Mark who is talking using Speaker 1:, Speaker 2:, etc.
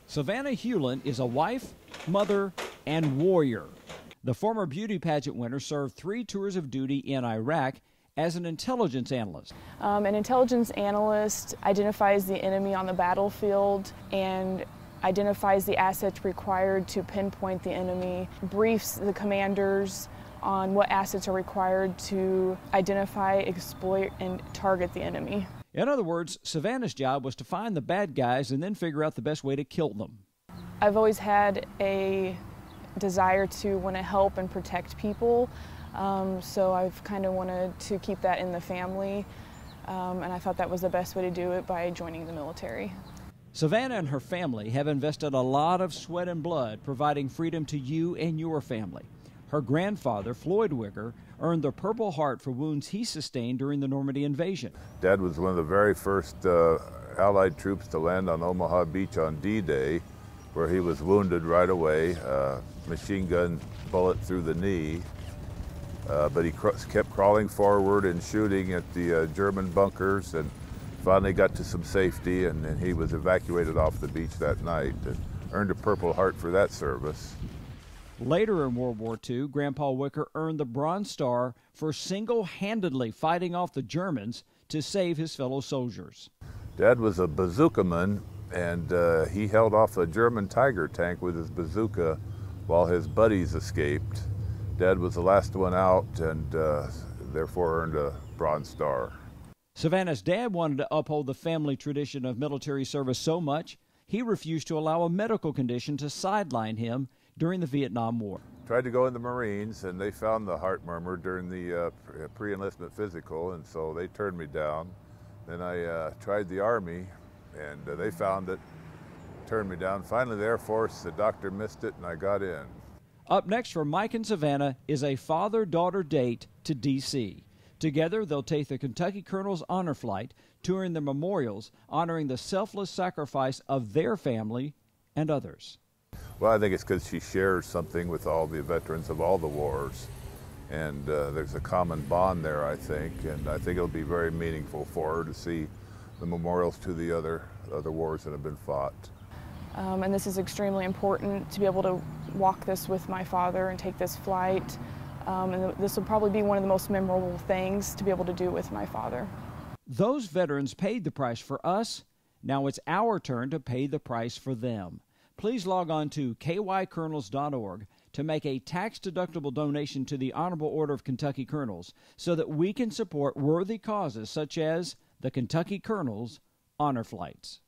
Speaker 1: Savannah Hulin is a wife, mother, and warrior. The former beauty pageant winner served 3 tours of duty in Iraq as an intelligence analyst.
Speaker 2: An intelligence analyst identifies the enemy on the battlefield and identifies the assets required to pinpoint the enemy, briefs the commanders on what assets are required to identify, exploit, and target the enemy.
Speaker 1: In other words, Savannah's job was to find the bad guys and then figure out the best way to kill them.
Speaker 2: I've always had a desire to want to help and protect people, so I've kind of wanted to keep that in the family, and I thought that was the best way to do it by joining the military.
Speaker 1: Savannah and her family have invested a lot of sweat and blood providing freedom to you and your family. Her grandfather, Floyd Wigger, earned the Purple Heart for wounds he sustained during the Normandy invasion.
Speaker 3: Dad was one of the very first Allied troops to land on Omaha Beach on D-Day, where he was wounded right away, machine gun bullet through the knee, but he kept crawling forward and shooting at the German bunkers, and finally got to some safety, and then he was evacuated off the beach that night and earned a Purple Heart for that service.
Speaker 1: Later in World War II, Grandpa Wicker earned the Bronze Star for single-handedly fighting off the Germans to save his fellow soldiers.
Speaker 3: Dad was a bazookaman, and he held off a German Tiger tank with his bazooka while his buddies escaped. Dad was the last one out and therefore earned a Bronze Star.
Speaker 1: Savannah's dad wanted to uphold the family tradition of military service so much, he refused to allow a medical condition to sideline him during the Vietnam War.
Speaker 3: Tried to go in the Marines, and they found the heart murmur during the pre-enlistment physical, and so they turned me down. Then I tried the Army, and they found it, turned me down. Finally, the Air Force, the doctor missed it, and I got in.
Speaker 1: Up next for Mike and Savannah is a father-daughter date to D.C. Together, they'll take the Kentucky Colonel's Honor Flight, touring the memorials, honoring the selfless sacrifice of their family and others.
Speaker 3: Well, I think it's because she shares something with all the veterans of all the wars, and there's a common bond there, I think, and I think it'll be very meaningful for her to see the memorials to the other wars that have been fought.
Speaker 2: And this is extremely important to be able to walk this with my father and take this flight, and this will probably be one of the most memorable things to be able to do with my father.
Speaker 1: Those veterans paid the price for us. Now it's our turn to pay the price for them. Please log on to kycolonels.org to make a tax-deductible donation to the Honorable Order of Kentucky Colonels so that we can support worthy causes such as the Kentucky Colonels Honor Flights.